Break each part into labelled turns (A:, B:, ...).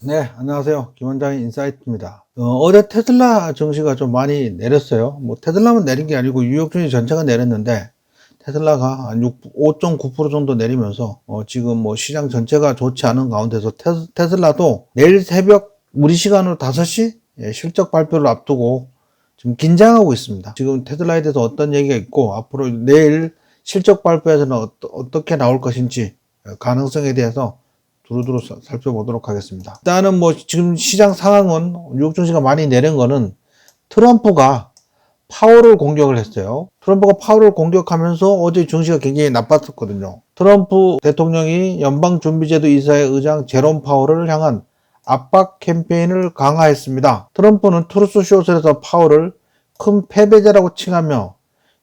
A: 네, 안녕하세요. 김원장의 인사이트입니다. 어제 테슬라 증시가 좀 많이 내렸어요. 뭐 테슬라만 내린 게 아니고 뉴욕 증시 전체가 내렸는데 테슬라가 한 5.9% 정도 내리면서 지금 뭐 시장 전체가 좋지 않은 가운데서 테슬라도 내일 새벽 우리 시간으로 5시 실적 발표를 앞두고 지금 긴장하고 있습니다. 지금 테슬라에 대해서 어떤 얘기가 있고 앞으로 내일 실적 발표에서는 어떻게 나올 것인지 가능성에 대해서 두루두루 살펴보도록 하겠습니다. 일단은 뭐 지금 시장 상황은 뉴욕 증시가 많이 내린 거는 트럼프가 파월을 공격을 했어요. 트럼프가 파월을 공격하면서 어제 증시가 굉장히 나빴었거든요. 트럼프 대통령이 연방준비제도 이사회 의장 제롬 파월을 향한 압박 캠페인을 강화했습니다. 트럼프는 트루스 쇼트에서 파월을 큰 패배자라고 칭하며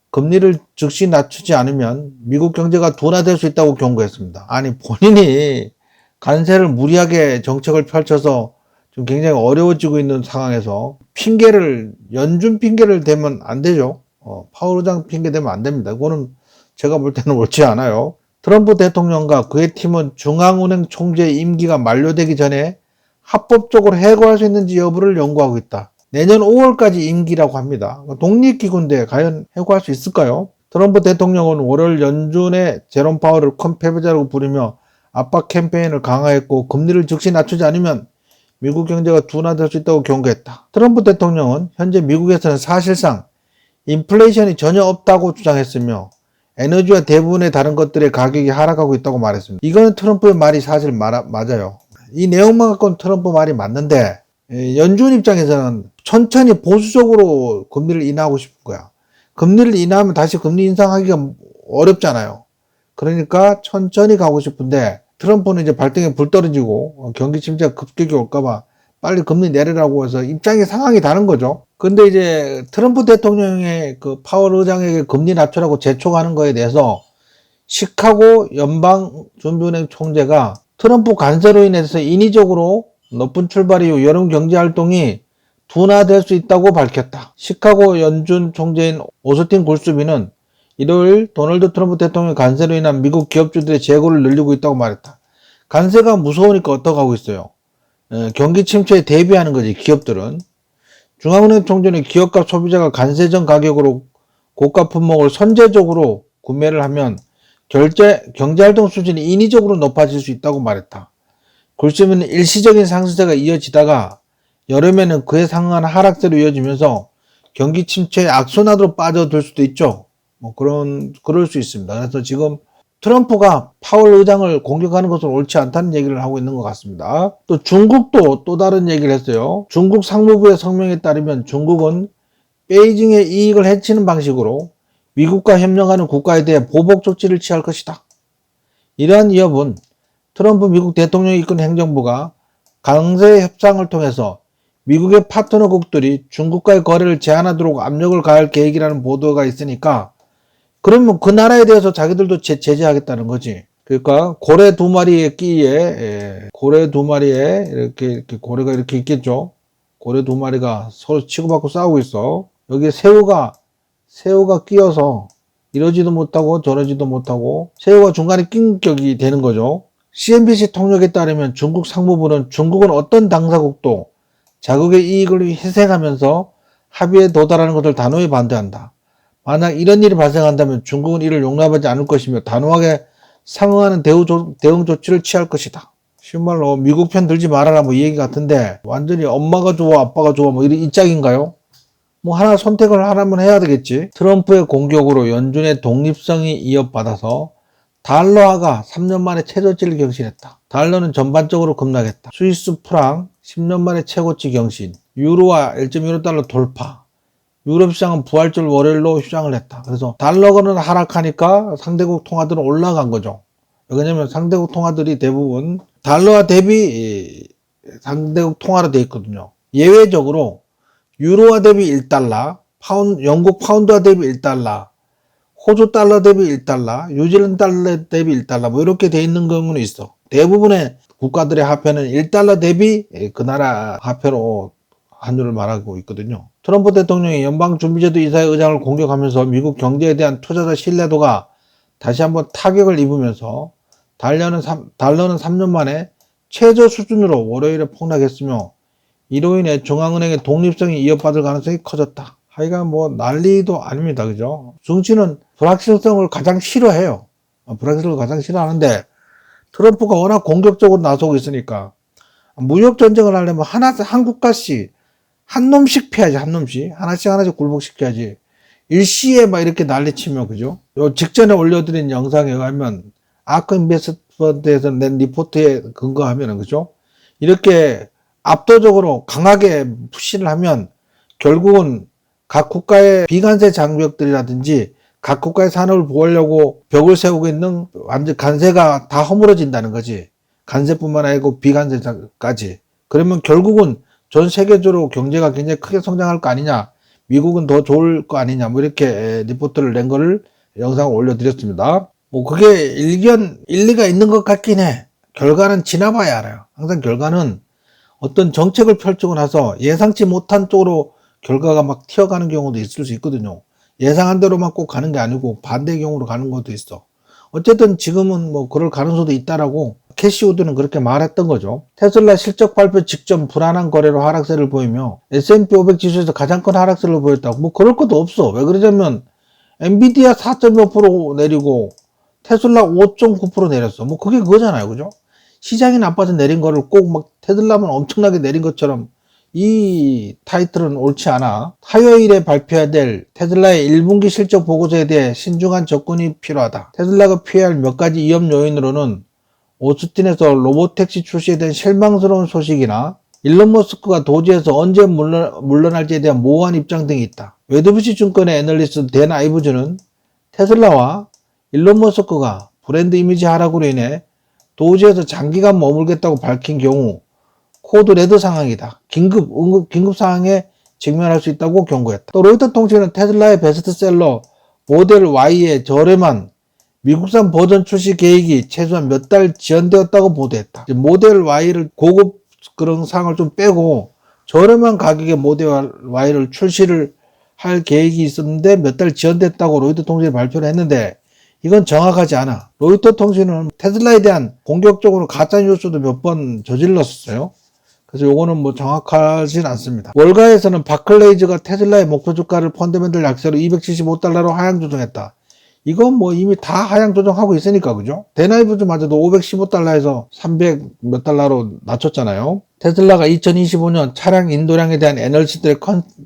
A: 금리를 즉시 낮추지 않으면 미국 경제가 둔화될 수 있다고 경고했습니다. 아니 본인이 관세를 무리하게 정책을 펼쳐서 좀 굉장히 어려워지고 있는 상황에서 연준 핑계를 대면 안 되죠. 파월 의장 핑계 대면 안 됩니다. 그거는 제가 볼 때는 옳지 않아요. 트럼프 대통령과 그의 팀은 중앙은행 총재의 임기가 만료되기 전에 합법적으로 해고할 수 있는지 여부를 연구하고 있다. 내년 5월까지 임기라고 합니다. 독립기구인데 과연 해고할 수 있을까요? 트럼프 대통령은 월요일 연준의 제롬 파월을 큰 패배자라고 부르며 압박 캠페인을 강화했고 금리를 즉시 낮추지 않으면 미국 경제가 둔화될 수 있다고 경고했다. 트럼프 대통령은 현재 미국에서는 사실상 인플레이션이 전혀 없다고 주장했으며 에너지와 대부분의 다른 것들의 가격이 하락하고 있다고 말했습니다. 이거는 트럼프의 말이 사실 맞아요. 이 내용만 갖고는 트럼프 말이 맞는데 연준 입장에서는 천천히 보수적으로 금리를 인하하고 싶은 거야. 금리를 인하하면 다시 금리 인상하기가 어렵잖아요. 그러니까 천천히 가고 싶은데 트럼프는 이제 발등에 불 떨어지고 경기 침체가 급격히 올까봐 빨리 금리 내리라고 해서 입장의 상황이 다른 거죠. 근데 이제 트럼프 대통령의 그 파월 의장에게 금리 낮추라고 재촉하는 거에 대해서 시카고 연방준비은행 총재가 트럼프 관세로 인해서 인위적으로 높은 출발 이후 여름 경제 활동이 둔화될 수 있다고 밝혔다. 시카고 연준 총재인 오스틴 굴스비는 일요일 도널드 트럼프 대통령의 관세로 인한 미국 기업주들의 재고를 늘리고 있다고 말했다. 관세가 무서우니까 어떡하고 있어요. 경기 침체에 대비하는 거지 기업들은. 중앙은행 총재는 기업과 소비자가 관세전 가격으로 고가 품목을 선제적으로 구매를 하면 경제활동 수준이 인위적으로 높아질 수 있다고 말했다. 굴스비는 일시적인 상승세가 이어지다가 여름에는 그에 상응하는 하락세로 이어지면서 경기 침체의 악순환으로 빠져들 수도 있죠. 그럴 수 있습니다. 그래서 지금 트럼프가 파월 의장을 공격하는 것은 옳지 않다는 얘기를 하고 있는 것 같습니다. 또 중국도 또 다른 얘기를 했어요. 중국 상무부의 성명에 따르면 중국은 베이징의 이익을 해치는 방식으로 미국과 협력하는 국가에 대해 보복 조치를 취할 것이다. 이러한 위협은 트럼프 미국 대통령이 이끈 행정부가 강세 협상을 통해서 미국의 파트너국들이 중국과의 거래를 제한하도록 압력을 가할 계획이라는 보도가 있으니까 그러면 그 나라에 대해서 자기들도 제재하겠다는 거지. 그러니까 고래 두 마리에 이렇게 고래가 이렇게 있겠죠. 고래 두 마리가 서로 치고받고 싸우고 있어. 여기에 새우가 끼어서 이러지도 못하고 저러지도 못하고 새우가 중간에 낀 격이 되는 거죠. CNBC 통역에 따르면 중국 상무부는 중국은 어떤 당사국도 자국의 이익을 희생하면서 합의에 도달하는 것을 단호히 반대한다. 만약 이런 일이 발생한다면 중국은 이를 용납하지 않을 것이며 단호하게 상응하는 대응 조치를 취할 것이다. 쉬운 말로 미국 편 들지 말아라 이 얘기 같은데 완전히 엄마가 좋아 아빠가 좋아 이런 입장인가요? 하나 선택을 하라면 해야 되겠지. 트럼프의 공격으로 연준의 독립성이 위협받아서 달러화가 3년 만에 최저치를 경신했다. 달러는 전반적으로 급락했다. 스위스 프랑 10년 만에 최고치 경신, 유로화 1.15달러 돌파. 유럽 시장은 부활절 월요일로 휴장을 했다. 그래서 달러가는 하락하니까 상대국 통화들은 올라간 거죠. 왜냐면 상대국 통화들이 대부분 달러와 대비 상대국 통화로 되어 있거든요. 예외적으로 유로화 대비 1달러, 영국 파운드화 대비 1달러, 호주 달러 대비 1달러, 뉴질랜드 달러 대비 1달러 이렇게 되어 있는 경우는 있어. 대부분의 국가들의 화폐는 1달러 대비 그 나라 화폐로 환율을 말하고 있거든요. 트럼프 대통령이 연방준비제도 이사회 의장을 공격하면서 미국 경제에 대한 투자자 신뢰도가 다시 한번 타격을 입으면서 달러는 3년 만에 최저 수준으로 월요일에 폭락했으며 이로 인해 중앙은행의 독립성이 위협받을 가능성이 커졌다. 하여간 뭐 난리도 아닙니다. 그죠? 증시는 불확실성을 가장 싫어해요. 불확실성을 가장 싫어하는데 트럼프가 워낙 공격적으로 나서고 있으니까 무역 전쟁을 하려면 한 국가씩 한 놈씩 피하지, 한 놈씩. 하나씩 굴복시켜야지. 일시에 막 이렇게 난리치면, 그죠? 요 직전에 올려드린 영상에 의하면, 아크 인베스트먼트에서 낸 리포트에 근거하면은, 그죠? 이렇게 압도적으로 강하게 푸시를 하면, 결국은 각 국가의 비관세 장벽들이라든지, 각 국가의 산업을 보호하려고 벽을 세우고 있는 완전 관세가 다 허물어진다는 거지. 관세뿐만 아니고 비관세까지. 그러면 결국은 전 세계적으로 경제가 굉장히 크게 성장할 거 아니냐, 미국은 더 좋을 거 아니냐, 뭐 이렇게 리포트를 낸 거를 영상을 올려드렸습니다. 뭐 그게 일리가 있는 것 같긴 해. 결과는 지나봐야 알아요. 항상 결과는 어떤 정책을 펼치고 나서 예상치 못한 쪽으로 결과가 막 튀어가는 경우도 있을 수 있거든요. 예상한 대로만 꼭 가는 게 아니고 반대의 경우로 가는 것도 있어. 어쨌든 지금은 뭐 그럴 가능성도 있다라고 캐시우드는 그렇게 말했던 거죠. 테슬라 실적 발표 직전 불안한 거래로 하락세를 보이며 S&P 500 지수에서 가장 큰 하락세를 보였다고. 뭐 그럴 것도 없어. 왜 그러냐면 엔비디아 4.5% 내리고 테슬라 5.9% 내렸어. 뭐 그게 그거잖아요. 그죠? 시장이 나빠서 내린 거를 꼭 막 테슬라만 엄청나게 내린 것처럼 이 타이틀은 옳지 않아. 화요일에 발표해야 될 테슬라의 1분기 실적 보고서에 대해 신중한 접근이 필요하다. 테슬라가 피해야 할 몇 가지 위험 요인으로는 오스틴에서 로보택시 출시에 대한 실망스러운 소식이나 일론 머스크가 도지에서 언제 물러날지에 대한 모호한 입장 등이 있다. 웨드부시 증권의 애널리스트 댄 아이브즈는 테슬라와 일론 머스크가 브랜드 이미지 하락으로 인해 도지에서 장기간 머물겠다고 밝힌 경우 코드 레드 상황이다. 긴급 상황에 직면할 수 있다고 경고했다. 또 로이터 통신은 테슬라의 베스트셀러 모델 Y의 저렴한 미국산 버전 출시 계획이 최소한 몇 달 지연되었다고 보도했다. 모델 Y를 고급 그런 상을 좀 빼고 저렴한 가격의 모델 Y를 출시를 할 계획이 있었는데 몇 달 지연됐다고 로이터 통신이 발표를 했는데 이건 정확하지 않아. 로이터 통신은 테슬라에 대한 공격적으로 가짜 뉴스도 몇 번 저질렀어요. 그래서 요거는 뭐 정확하진 않습니다. 월가에서는 바클레이즈가 테슬라의 목표 주가를 펀더멘털 약세로 $275로 하향 조정했다. 이건 뭐 이미 다 하향 조정하고 있으니까, 그죠? 데나이브즈마저도 $515에서 300 몇 달러로 낮췄잖아요. 테슬라가 2025년 차량 인도량에 대한 애널리스트들의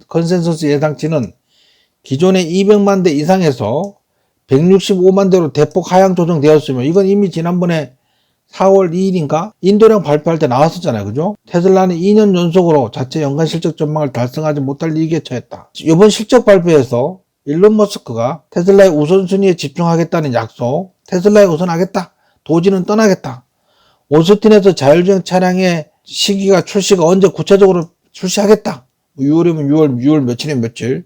A: 컨센서스 예상치는 기존의 200만 대 이상에서 165만 대로 대폭 하향 조정되었으며, 이건 이미 지난번에 4월 2일인가 인도량 발표할 때 나왔었잖아요. 그죠? 테슬라는 2년 연속으로 자체 연간 실적 전망을 달성하지 못할 위기에 처했다. 이번 실적 발표에서 일론 머스크가 테슬라의 우선순위에 집중하겠다는 약속, 테슬라에 우선하겠다, 도지는 떠나겠다, 오스틴에서 자율주행 차량의 시기가 출시가 언제 구체적으로 출시하겠다, 6월이면 6월 며칠이면 며칠,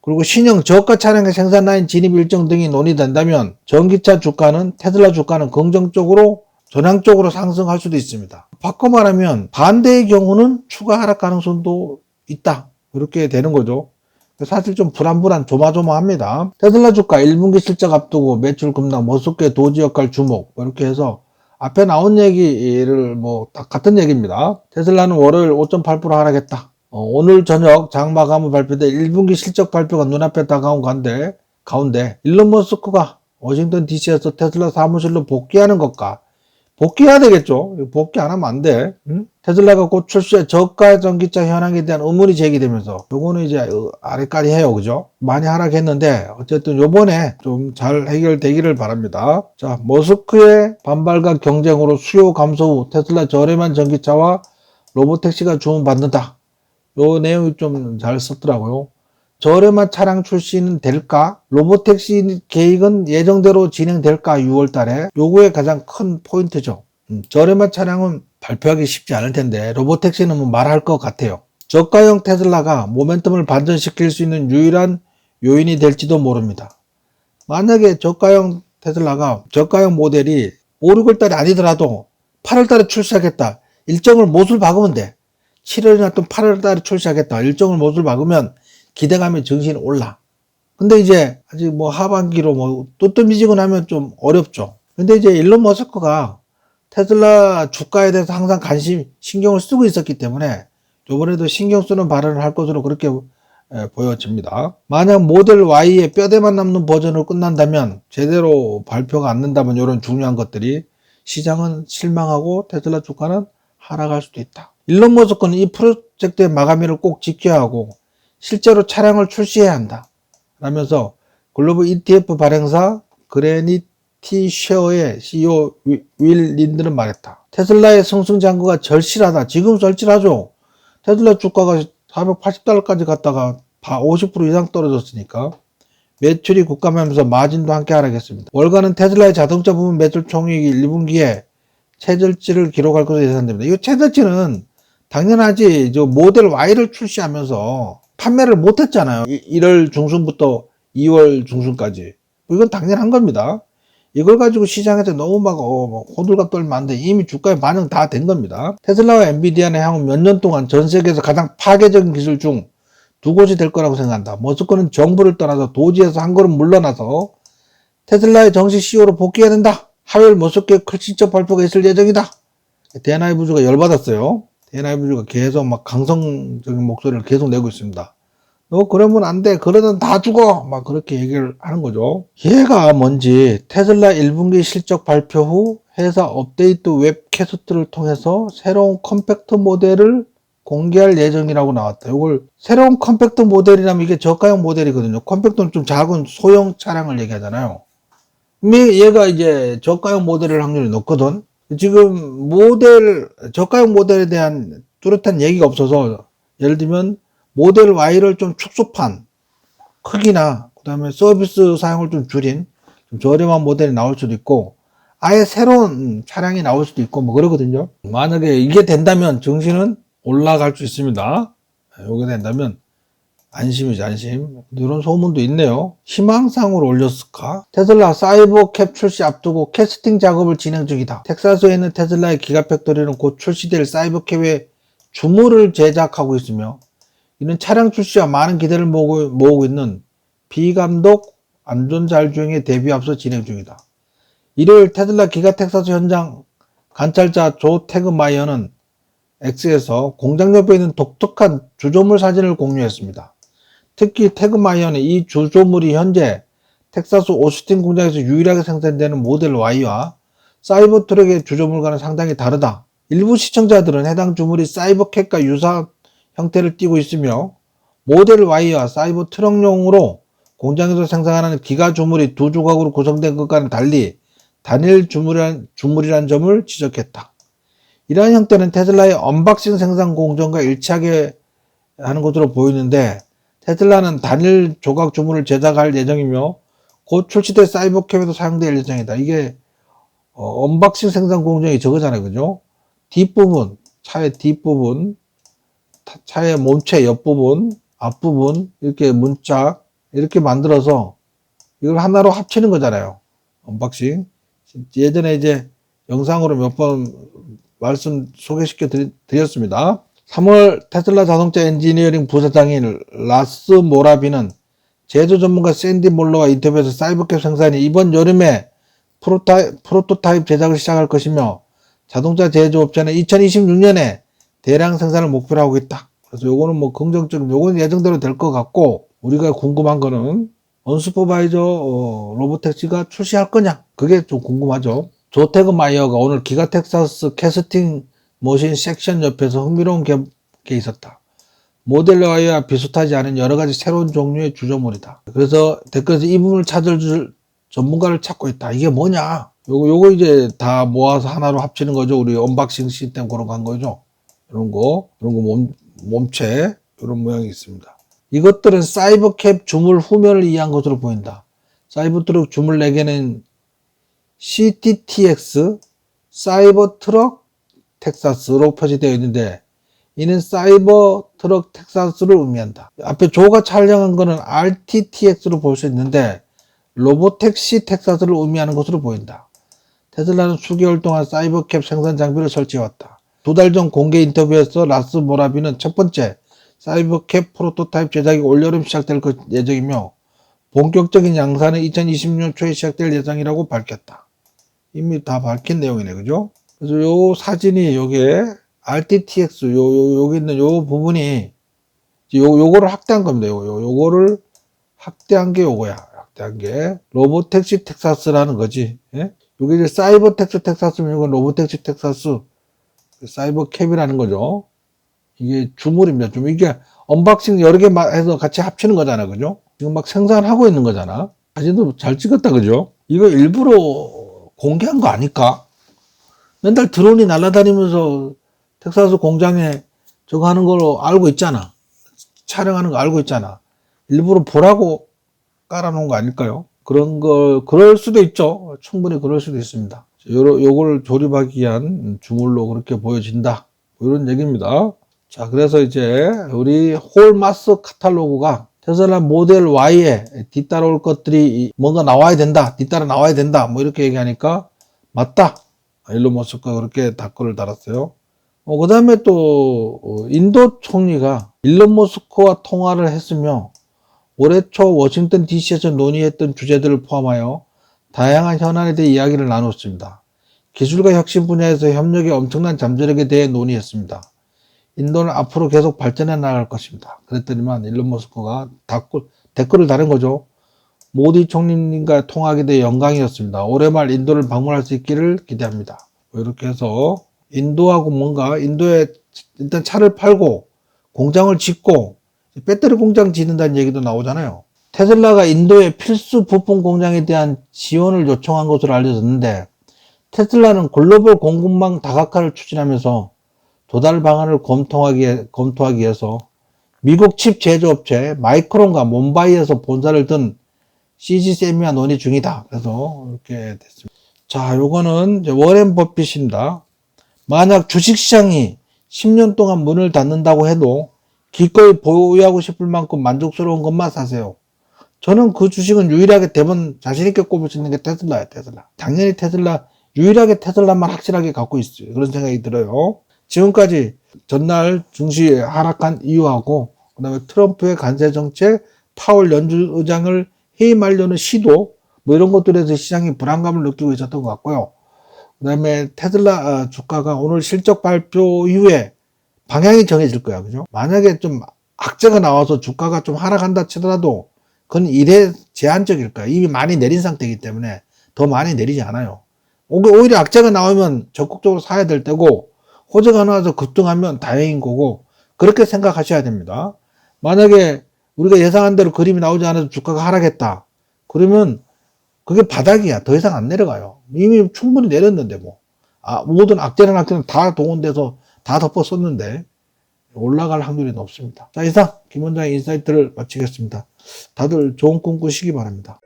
A: 그리고 신형 저가 차량의 생산 라인 진입 일정 등이 논의된다면 전기차 주가는, 테슬라 주가는 긍정적으로 전향적으로 상승할 수도 있습니다. 바꿔 말하면 반대의 경우는 추가 하락 가능성도 있다, 이렇게 되는 거죠. 사실 좀 조마조마합니다. 테슬라 주가 1분기 실적 앞두고 매출 급락, 머스크의 도지 역할 주목, 이렇게 해서 앞에 나온 얘기를 뭐 다 같은 얘기입니다. 테슬라는 월요일 5.8% 하락했다. 오늘 저녁 장마감을 발표된 1분기 실적 발표가 눈앞에 다가온 가운데 일론 머스크가 워싱턴 DC에서 테슬라 사무실로 복귀하는 것과, 복귀해야 되겠죠. 복귀 안 하면 안 돼. 응? 테슬라가 곧 출시할 저가 전기차 현황에 대한 의문이 제기되면서 요거는 이제 아래까지 해요. 그죠? 많이 하락했는데 어쨌든 요번에 좀 잘 해결되기를 바랍니다. 자, 머스크의 반발과 경쟁으로 수요 감소 후 테슬라 저렴한 전기차와 로보택시가 주문받는다. 요 내용이 좀 잘 썼더라고요. 저렴한 차량 출시는 될까? 로보택시 계획은 예정대로 진행될까? 6월 달에. 요거에 가장 큰 포인트죠. 저렴한 차량은 발표하기 쉽지 않을 텐데 로보택시는 뭐 말할 것 같아요. 저가형 테슬라가 모멘텀을 반전시킬 수 있는 유일한 요인이 될지도 모릅니다. 만약에 저가형 모델이 5, 6월 달이 아니더라도 8월 달에 출시하겠다. 일정을 못을 박으면 돼. 7월이나 또 8월 달에 출시하겠다. 일정을 못을 박으면 기대감이 정신이 올라. 근데 이제 아직 뭐 하반기로 뭐 뚜뚜미지근하면 좀 어렵죠. 근데 이제 일론 머스크가 테슬라 주가에 대해서 항상 신경을 쓰고 있었기 때문에 이번에도 신경 쓰는 발언을 할 것으로 그렇게 보여집니다. 만약 모델 Y의 뼈대만 남는 버전으로 끝난다면, 제대로 발표가 안 된다면 이런 중요한 것들이 시장은 실망하고 테슬라 주가는 하락할 수도 있다. 일론 머스크는 이 프로젝트의 마감일을 꼭 지켜야 하고 실제로 차량을 출시해야 한다 라면서 글로벌 ETF 발행사 그래니티쉐어의 CEO 윌 린드는 말했다. 테슬라의 승승장구가 절실하다. 지금 절실하죠. 테슬라 주가가 480달러까지 갔다가 50% 이상 떨어졌으니까 매출이 급감하면서 마진도 함께 하락했습니다. 월간은 테슬라의 자동차 부문 매출 총액이 1분기에 최저치를 기록할 것으로 예상됩니다. 이 최저치는 당연하지. 저 모델 Y를 출시하면서 판매를 못했잖아요. 1월 중순부터 2월 중순까지. 이건 당연한 겁니다. 이걸 가지고 시장에서 너무 막 호들갑 떨면 안 돼. 이미 주가에 반영 다 된 겁니다. 테슬라와 엔비디아는 향후 몇 년 동안 전 세계에서 가장 파괴적인 기술 중 두 곳이 될 거라고 생각한다. 머스크는 정부를 떠나서 도지에서 한 걸음 물러나서 테슬라의 정식 CEO로 복귀해야 된다. 하요일 머스크의 실적 발표가 있을 예정이다. 대나이브주가 열받았어요. 대나이브주가 계속 막 강성적인 목소리를 계속 내고 있습니다. 너 그러면 안 돼. 그러면 다 죽어. 막 그렇게 얘기를 하는 거죠. 얘가 뭔지 테슬라 1분기 실적 발표 후 회사 업데이트 웹캐스트를 통해서 새로운 컴팩트 모델을 공개할 예정이라고 나왔다. 이걸 새로운 컴팩트 모델이라면 이게 저가형 모델이거든요. 컴팩트는 좀 작은 소형 차량을 얘기하잖아요. 얘가 이제 저가형 모델일 확률이 높거든. 지금 저가형 모델에 대한 뚜렷한 얘기가 없어서, 예를 들면 모델 Y를 좀 축소판 크기나 그 다음에 서비스 사용을 좀 줄인 좀 저렴한 모델이 나올 수도 있고, 아예 새로운 차량이 나올 수도 있고 뭐 그러거든요. 만약에 이게 된다면 증시는 올라갈 수 있습니다. 이게 된다면 안심이지, 안심. 이런 소문도 있네요. 희망상으로 올렸을까? 테슬라 사이버캡 출시 앞두고 캐스팅 작업을 진행 중이다. 텍사스에 있는 테슬라의 기가팩토리는 곧 출시될 사이버캡의 주물을 제작하고 있으며, 이는 차량 출시와 많은 기대를 모으고 있는 비감독 안전자율주행에 대비 앞서 진행 중이다. 일요일 테슬라 기가 텍사스 현장 관찰자 조 태그마이어는 X에서 공장 옆에 있는 독특한 주조물 사진을 공유했습니다. 특히 태그마이어는 이 주조물이 현재 텍사스 오스틴 공장에서 유일하게 생산되는 모델 Y와 사이버트럭의 주조물과는 상당히 다르다. 일부 시청자들은 해당 주물이 사이버캣과 유사한 형태를 띠고 있으며, 모델 Y와 사이버트럭용으로 공장에서 생산하는 기가 주물이 두 조각으로 구성된 것과는 달리 단일 주물이란 점을 지적했다. 이러한 형태는 테슬라의 언박싱 생산 공정과 일치하게 하는 것으로 보이는데, 테슬라는 단일 조각 주물을 제작할 예정이며 곧 출시될 사이버캡에도 사용될 예정이다. 이게 언박싱 생산 공정이 저거잖아요, 그죠? 뒷부분, 차의 뒷부분, 차의 몸체 옆부분, 앞부분, 이렇게 문짝 이렇게 만들어서 이걸 하나로 합치는 거잖아요. 언박싱. 예전에 이제 영상으로 몇 번 소개시켜 드렸습니다. 3월 테슬라 자동차 엔지니어링 부사장인 라스 모라비는 제조 전문가 샌디 몰러와 인터뷰에서 사이버캡 생산이 이번 여름에 프로토타입 제작을 시작할 것이며, 자동차 제조업체는 2026년에 대량 생산을 목표로 하고 있다. 그래서 요거는 뭐 긍정적인, 요거는 예정대로 될 것 같고, 우리가 궁금한 거는 언슈퍼바이저 로보택시가 출시할 거냐? 그게 좀 궁금하죠. 조 태그마이어가 오늘 기가 텍사스 캐스팅 머신 섹션 옆에서 흥미로운 게 있었다. 모델 Y와 비슷하지 않은 여러 가지 새로운 종류의 주조물이다. 그래서 댓글에서 이 부분을 찾아줄 전문가를 찾고 있다. 이게 뭐냐? 요거 이제 다 모아서 하나로 합치는 거죠. 우리 언박싱 시스템 그런 거 한 거죠. 이런 거 몸체, 이런 모양이 있습니다. 이것들은 사이버캡 주물 후면을 이해한 것으로 보인다. 사이버트럭 주물 4개는 CTTX, 사이버트럭 텍사스로 표시되어 있는데, 이는 사이버트럭 텍사스를 의미한다. 앞에 조가 촬영한 것은 RTTX로 볼 수 있는데 로보택시 텍사스를 의미하는 것으로 보인다. 테슬라는 수개월 동안 사이버캡 생산 장비를 설치해왔다. 2달 전 공개 인터뷰에서 라스 모라비는 첫 번째 사이버캡 프로토타입 제작이 올여름 시작될 예정이며 본격적인 양산은 2026년 초에 시작될 예정이라고 밝혔다. 이미 다 밝힌 내용이네, 그죠? 그래서 요 사진이 요게 RTTX 여기 있는 요 부분이 요거를 확대한 겁니다. 요거를 확대한 게 요거야. 확대한 게 로보택시 텍사스라는 거지. 예? 요게 이제 사이버택시 텍사스면 이건 로보택시 텍사스 사이버 캡이라는 거죠. 이게 주물입니다. 좀 이게 언박싱 여러 개 해서 같이 합치는 거잖아. 그죠? 지금 막 생산하고 있는 거잖아. 사진도 잘 찍었다. 그죠? 이거 일부러 공개한 거 아닐까? 맨날 드론이 날아다니면서 텍사스 공장에 저거 하는 걸로 알고 있잖아. 촬영하는 거 알고 있잖아. 일부러 보라고 깔아놓은 거 아닐까요? 그럴 수도 있죠. 충분히 그럴 수도 있습니다. 요걸 조립하기 위한 주물로 그렇게 보여진다. 이런 얘기입니다. 자, 그래서 이제 우리 홀마스 카탈로그가 테슬라 모델 Y에 뒤따라올 것들이 뭔가 나와야 된다. 뒤따라 나와야 된다. 뭐 이렇게 얘기하니까 맞다. 일론 머스크가 그렇게 댓글을 달았어요. 그 다음에 또 인도 총리가 일론 머스크와 통화를 했으며 올해 초 워싱턴 DC에서 논의했던 주제들을 포함하여 다양한 현안에 대해 이야기를 나눴습니다. 기술과 혁신 분야에서 협력의 엄청난 잠재력에 대해 논의했습니다. 인도는 앞으로 계속 발전해 나갈 것입니다. 그랬더니만 일론 머스크가 댓글을 다른 거죠. 모디 총리님과 통화하게 돼 영광이었습니다. 올해 말 인도를 방문할 수 있기를 기대합니다. 이렇게 해서 인도하고 뭔가 인도에 일단 차를 팔고 공장을 짓고 배터리 공장 짓는다는 얘기도 나오잖아요. 테슬라가 인도의 필수 부품 공장에 대한 지원을 요청한 것으로 알려졌는데 테슬라는 글로벌 공급망 다각화를 추진하면서 도달 방안을 검토하기 위해서 미국 칩 제조업체 마이크론과 몬바이에서 본사를 둔 CG세미와 논의 중이다. 그래서 이렇게 됐습니다. 자, 요거는 이제 워렌 버핏입니다. 만약 주식시장이 10년 동안 문을 닫는다고 해도 기꺼이 보유하고 싶을 만큼 만족스러운 것만 사세요. 저는 그 주식은 유일하게 대번 자신있게 꼽을 수 있는 게 테슬라예요. 테슬라. 당연히 테슬라, 유일하게 테슬라만 확실하게 갖고 있어요. 그런 생각이 들어요. 지금까지 전날 증시 하락한 이유하고 그 다음에 트럼프의 관세 정책, 파월 연준 의장을 해임하려는 시도 뭐 이런 것들에서 시장이 불안감을 느끼고 있었던 것 같고요. 그 다음에 테슬라 주가가 오늘 실적 발표 이후에 방향이 정해질 거야. 그죠? 만약에 좀 악재가 나와서 주가가 좀 하락한다 치더라도 그건 일회 제한적일 거야. 이미 많이 내린 상태이기 때문에 더 많이 내리지 않아요. 오히려 악재가 나오면 적극적으로 사야 될 때고 호재가 나와서 급등하면 다행인 거고 그렇게 생각하셔야 됩니다. 만약에 우리가 예상한 대로 그림이 나오지 않아서 주가가 하락했다. 그러면 그게 바닥이야. 더 이상 안 내려가요. 이미 충분히 내렸는데 뭐. 모든 악재는 다 동원돼서 다 덮었었는데 올라갈 확률이 높습니다. 자, 이상 김 원장의 인사이트를 마치겠습니다. 다들 좋은 꿈 꾸시기 바랍니다.